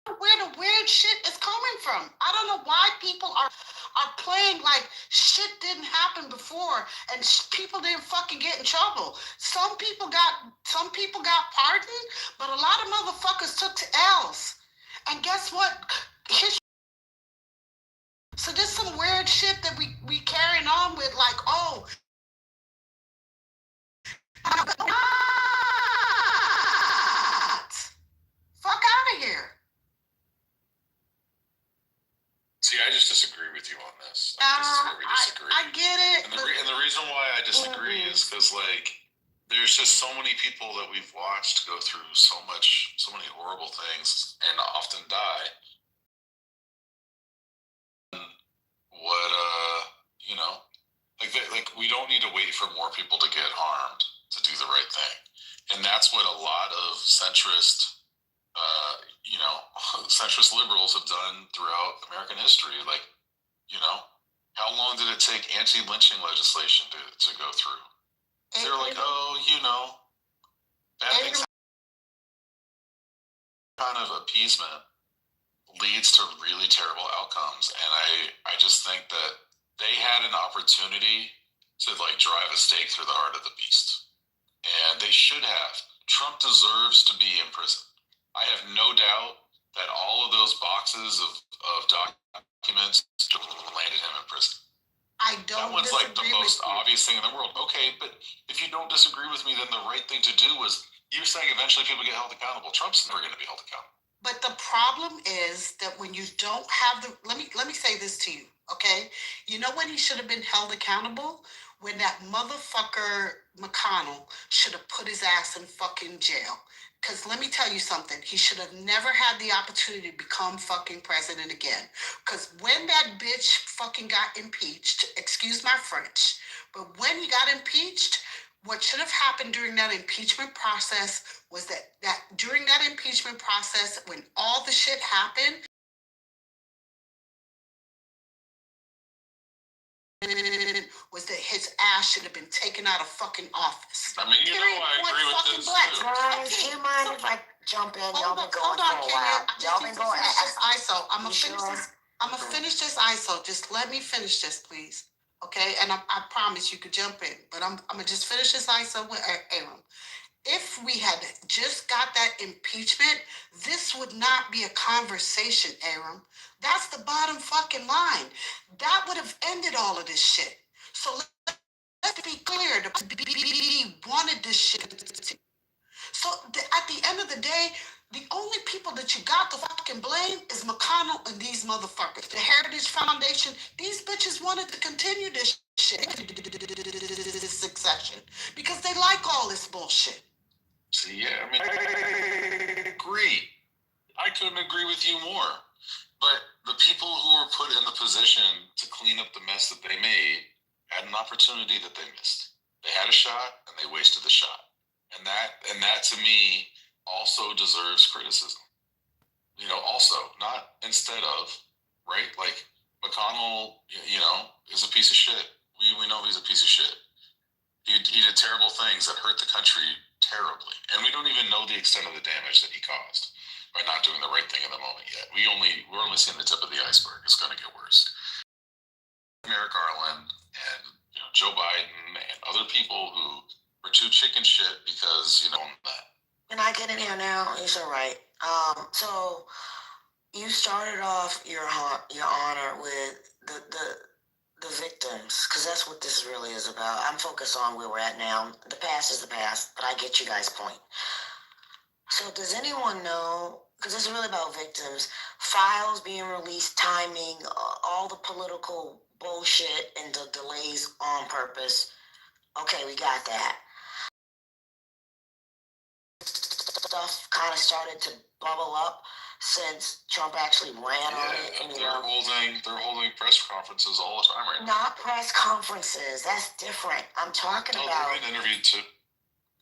Where the weird shit is coming from. I don't know why people are playing like shit didn't happen before and people didn't fucking get in trouble. Some people got pardoned, but a lot of motherfuckers took to L's. And guess what? So there's some weird shit that we carrying on with, like, oh, fuck out of here. See, I just disagree with you on this. Like, this is where we disagree. I get it. And the reason why I disagree is because, like, there's just so many people that we've watched go through so many horrible things and often die. What, like we don't need to wait for more people to get harmed to do the right thing. And that's what a lot of centrist liberals have done throughout American history. Like, how long did it take anti-lynching legislation to go through? They're like, bad things. Kind of appeasement leads to really terrible outcomes. And I just think that they had an opportunity to, like, drive a stake through the heart of the beast. And they should have. Trump deserves to be in prison. I have no doubt that all of those boxes of documents landed him in prison. I don't. That one's like the most obvious thing in the world. Okay, but if you don't disagree with me, then the right thing to do is, you're saying eventually people get held accountable. Trump's never going to be held accountable. But the problem is that when you don't have let me say this to you, okay? You know when he should have been held accountable? when that motherfucker McConnell should have put his ass in fucking jail. Because let me tell you something, he should have never had the opportunity to become fucking president again. Because when that bitch fucking got impeached, excuse my French, but when he got impeached, what should have happened during that impeachment process was that during that impeachment process, when all the shit happened, was that his ass should have been taken out of fucking office. I mean, you know, I agree with this too. Guys, do you mind if I jump in? Y'all been going for a while. Y'all been going. ISO. I'm gonna finish this ISO. Just let me finish this, please. Okay, and I promise you could jump in, but I'm gonna just finish this ISO with Aaron. If we had just got that impeachment, this would not be a conversation, Aaron. That's the bottom fucking line. That would have ended all of this shit. So let's be clear. The BB wanted this shit. So at the end of the day, the only people that you got to fucking blame is McConnell and these motherfuckers. The Heritage Foundation, these bitches wanted to continue this shit, this succession, because they like all this bullshit. See, yeah, I mean, I agree. I couldn't agree with you more. But the people who were put in the position to clean up the mess that they made had an opportunity that they missed. They had a shot and they wasted the shot. And that to me also deserves criticism. You know, also, not instead of, right? Like McConnell, you know, is a piece of shit. We know he's a piece of shit. He did terrible things that hurt the country terribly. And we don't even know the extent of the damage that he caused by not doing the right thing in the moment yet. We're only seeing the tip of the iceberg. It's going to get worse. Merrick Garland and Joe Biden and other people who were too chicken shit because that. Can I get in here now? It's all right. So you started off your honor with the victims, because that's what this really is about. I'm focused on where we're at now. The past is the past, but I get you guys' point. So does anyone know, because it's really about victims, files being released, timing, all the political bullshit and the delays on purpose? Okay, we got that. Stuff kind of started to bubble up since Trump actually ran on it. And, they're holding press conferences all the time right now. Not press conferences. That's different. I'm talking about. They're being interviewed too.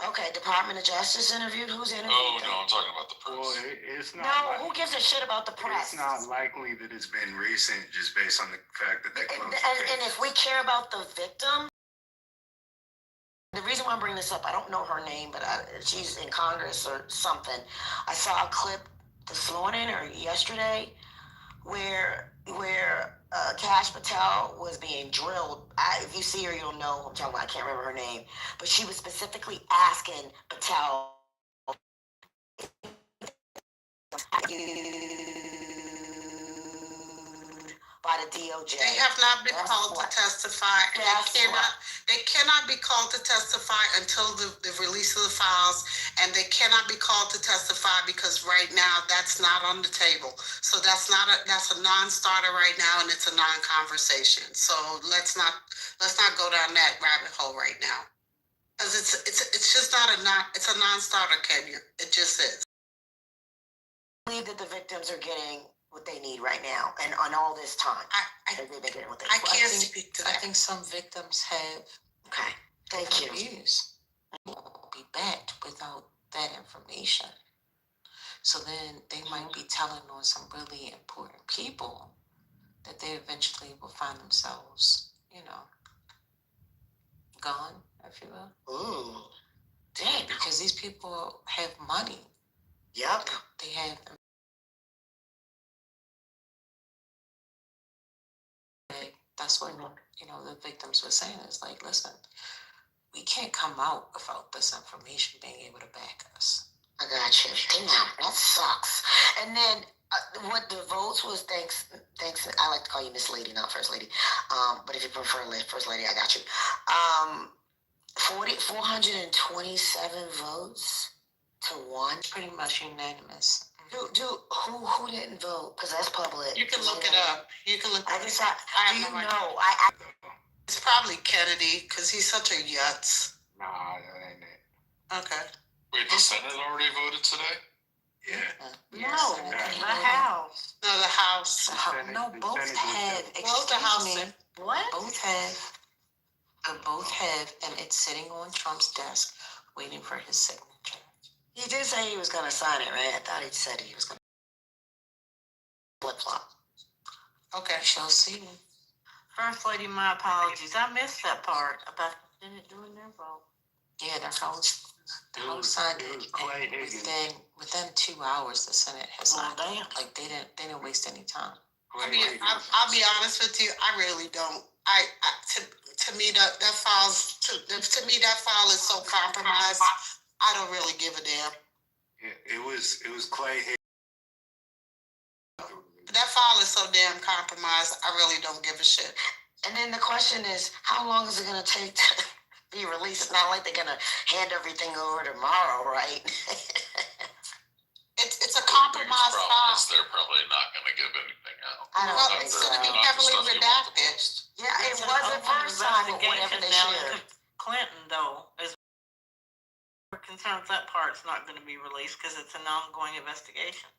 Okay, Department of Justice interviewed. Who's interviewed? Oh no, I'm talking about the press. Well, it's not. No, who gives a shit about the press? It's not likely that it's been recent, just based on the fact that they closed the case. And if we care about the victim. The reason why I'm bringing this up, I don't know her name, but she's in Congress or something. I saw a clip this morning or yesterday where Kash Patel was being drilled. If you see her, you'll know I'm talking about. I can't remember her name, but she was specifically asking Patel. By the DOJ. They have not been called to testify. They cannot be called to testify until the release of the files, and they cannot be called to testify because right now that's not on the table. So that's a non-starter right now, and it's a non-conversation. So let's not go down that rabbit hole right now, because it's just it's a non-starter, Kenya. It just is. I believe that the victims are getting what they need right now, and on all this time. I can't speak to that. I think some victims have. Okay, thank you. Abuse won't be backed without that information. So then they might be telling on some really important people that they eventually will find themselves, gone, if you will. Ooh, damn. Because these people have money. Yep. They have. That's what the victims were saying is like, listen, we can't come out without this information being able to back us. I got you. Damn, that sucks. And then what the votes was, thanks. I like to call you Miss Lady, not First Lady. But if you prefer First Lady, I got you. 427 votes to 1. Pretty much unanimous. Who didn't vote? Because that's public. You can look it up. You can look. I just do you know? It's probably Kennedy, because he's such a yutz. Nah, that ain't it. Okay. Wait, the Senate already voted today? Yeah. No, the House. No, the House. No, both have, Both the House. excuse me, What? both have, and it's sitting on Trump's desk, waiting for his signature. He did say he was gonna sign it, right? I thought he said he was gonna flip-flop. Okay. We shall see. First Lady, my apologies. I missed that part about the Senate doing their vote. Yeah, the House signed it, and within 2 hours, the Senate has signed it. Damn. Like, they didn't waste any time. I mean, I'll be honest with you. I really don't. To me that file's to me that file is so compromised. I don't really give a damn. Yeah, it was Clay. That file is so damn compromised. I really don't give a shit. And then the question is, how long is it gonna take to be released? It's not like they're gonna hand everything over tomorrow, right? It's a The biggest compromised problem file. is they're probably not gonna give anything out. I don't Well, think it's so. gonna be Not the heavily stuff you want to redacted. post. Yeah, it It's an was the open first time, but whatever investigation they now shared. into Clinton, though, is we're concerned that part's not going to be released because it's an ongoing investigation.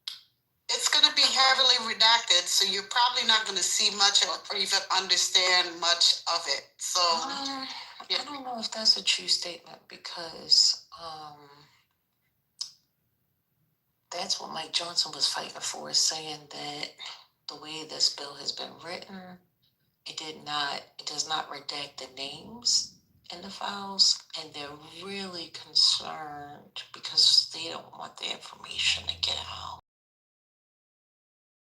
It's gonna be heavily redacted, so you're probably not gonna see much or even understand much of it. So I don't know if that's a true statement because that's what Mike Johnson was fighting for, saying that the way this bill has been written, it does not redact the names in the files, and they're really concerned because they don't want the information to get out.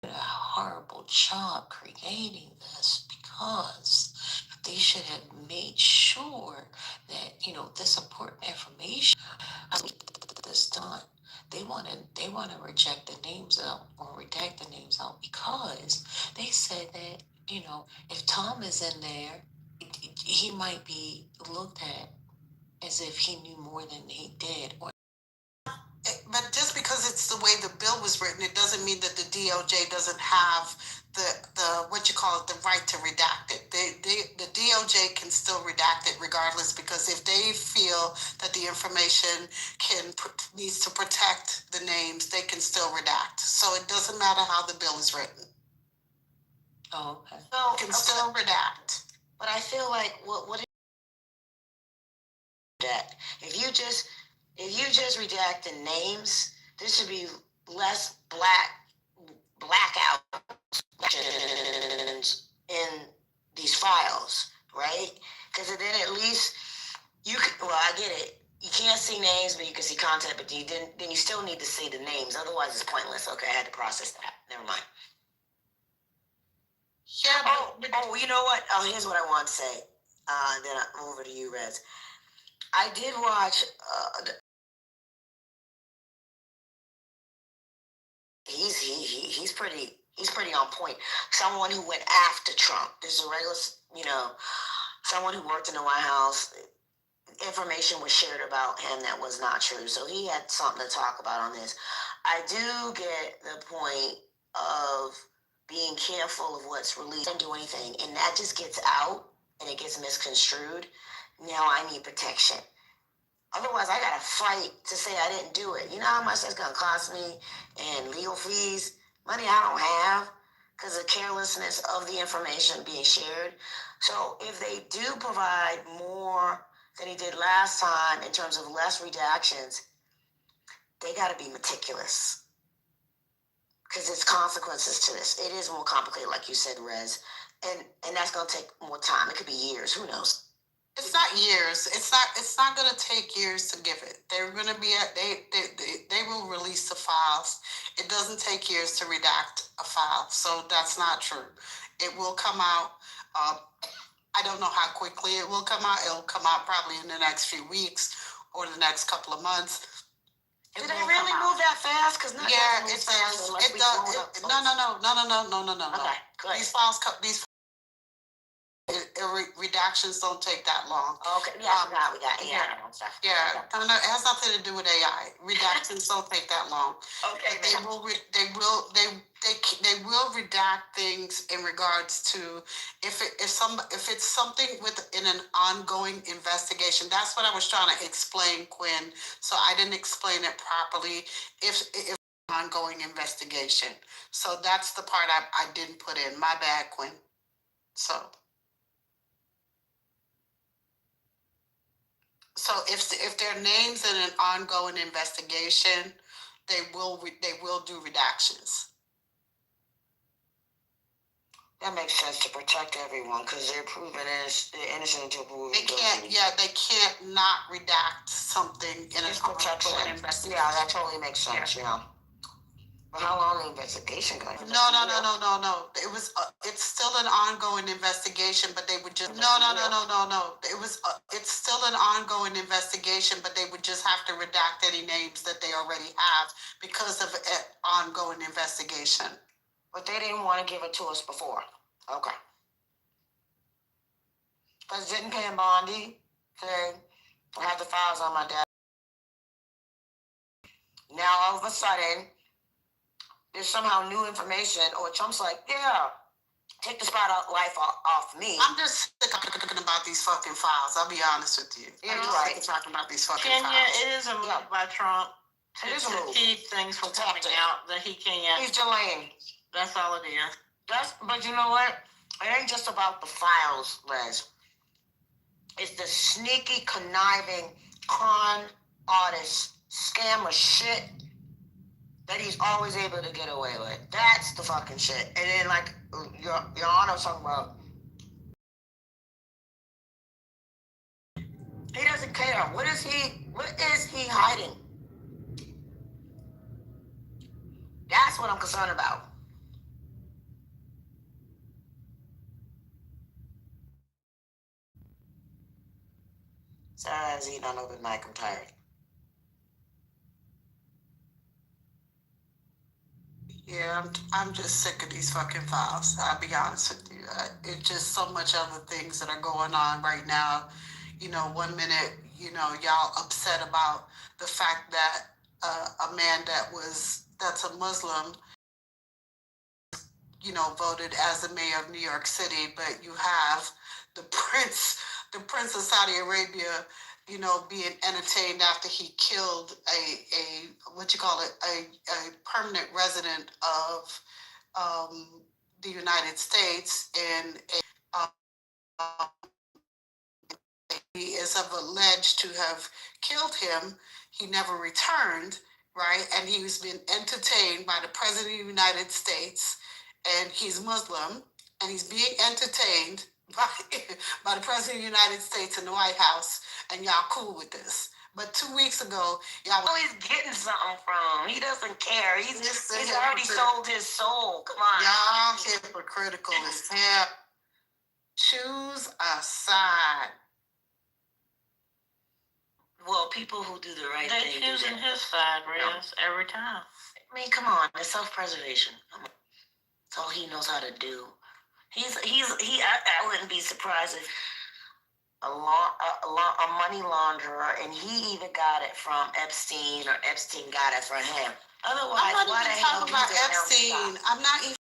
Did a horrible job creating this because they should have made sure that this important information this done. They want to reject the names out or redact the names out because they said that if Tom is in there, he might be looked at as if he knew more than he did. but just because it's the way the bill was written, it doesn't mean that the DOJ doesn't have the the right to redact it. The DOJ can still redact it regardless, because if they feel that the information needs to protect the names, they can still redact. So it doesn't matter how the bill is written. Oh, okay. So it can still redact. But I feel like what that if you just redact the names, there should be less blackout in these files, right? Because then at least you can. Well, I get it. You can't see names, but you can see content. But then you still need to see the names. Otherwise, it's pointless. Okay, I had to process that. Never mind. Yeah. You know what? Oh, here's what I want to say. Then I'm over to you, Rez. I did watch. He's pretty on point. Someone who went after Trump. There's a regular, someone who worked in the White House. Information was shared about him that was not true. So he had something to talk about on this. I do get the point of being careful of what's released and do anything, and that just gets out and it gets misconstrued. Now I need protection. Otherwise, I gotta fight to say I didn't do it. You know how much that's gonna cost me and legal fees, money I don't have because of carelessness of the information being shared. So if they do provide more than he did last time in terms of less redactions, they gotta be meticulous. Because there's consequences to this. It is more complicated, like you said, Rez, and that's gonna take more time. It could be years. Who knows? It's not years. It's not gonna take years to give it. They're gonna be they will release the files. It doesn't take years to redact a file, so that's not true. It will come out. I don't know how quickly it will come out. It'll come out probably in the next few weeks or the next couple of months. Did they really move that fast? Because not yeah, it fast. No. Okay, good. These files redactions don't take that long. Okay, yeah, we got AI yeah. and stuff. Yeah, no, it has nothing to do with AI. Redactions don't take that long. Okay, But they will redact things in regards to if it's something in an ongoing investigation. That's what I was trying to explain, Quinn. So I didn't explain it properly. If ongoing investigation. So that's the part I didn't put in. My bad, Quinn. So if their names in an ongoing investigation, they will do redactions. That makes sense to protect everyone because they're proven innocent until proven guilty. They can't not redact something in an ongoing investigation. Yeah, that totally makes sense. Yeah. But how long the investigation going? No. It was. It's still an ongoing investigation, but they would just. No. It was. It's still an ongoing investigation, but they would just have to redact any names that they already have because of an ongoing investigation. But they didn't want to give it to us before. Okay. Because didn't Pam Bondi say I had the files on my desk? Now all of a sudden, there's somehow new information, or Trump's like, yeah, take the spotlight off me. I'm just sick of talking about these fucking files. I'll be honest with you. Yeah, I'm right. sick of talking about these fucking Kenya, files. it is a move by Trump to keep things from coming out that he can't. He's delaying. That's all it is. But you know what? It ain't just about the files, Les. It's the sneaky, conniving, con artist, scammer shit that he's always able to get away with. That's the fucking shit. And then, like, Your Honor was talking about, he doesn't care. What is he hiding? That's what I'm concerned about. Sorry, I was eating on open mic. I'm tired. Yeah, I'm just sick of these fucking files. I'll be honest with you. It's just so much other things that are going on right now. You know, one minute, y'all upset about the fact that a man that's a Muslim, voted as the mayor of New York City, but you have the prince of Saudi Arabia, being entertained after he killed a permanent resident of the United States, and he is alleged to have killed him. He never returned, right? And he was being entertained by the President of the United States, and he's Muslim, and he's being entertained by the President of the United States in the White House, and y'all cool with this. But 2 weeks ago, y'all always getting something from. He doesn't care. He's already sold his soul. Come on. Y'all hypocritical as hell. Choose a side. Well, people who do the right thing. They're choosing his side, Riz, every time. I mean, come on. It's self-preservation. That's all he knows how to do. I wouldn't be surprised if a money launderer, and he even got it from Epstein, or Epstein got it from him. Otherwise, I'm not even talking about Epstein. I'm not even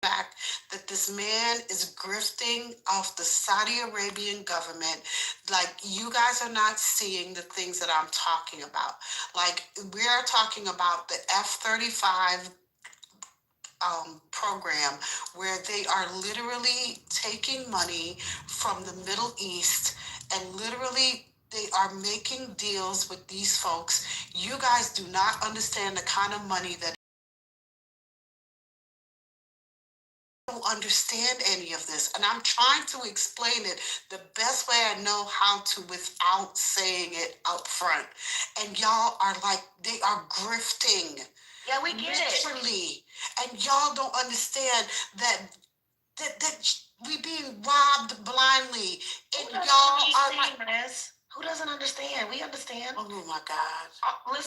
fact that this man is grifting off the Saudi Arabian government. Like, you guys are not seeing the things that I'm talking about. Like, we are talking about the F-35 program, where they are literally taking money from the Middle East, and literally they are making deals with these folks. You guys do not understand the kind of money that don't understand any of this, and I'm trying to explain it the best way I know how to without saying it up front. And y'all are like, they are grifting. Yeah, we get it. Literally. And y'all don't understand that we being robbed blindly. And y'all are like, who doesn't understand? We understand. oh my God. Listen.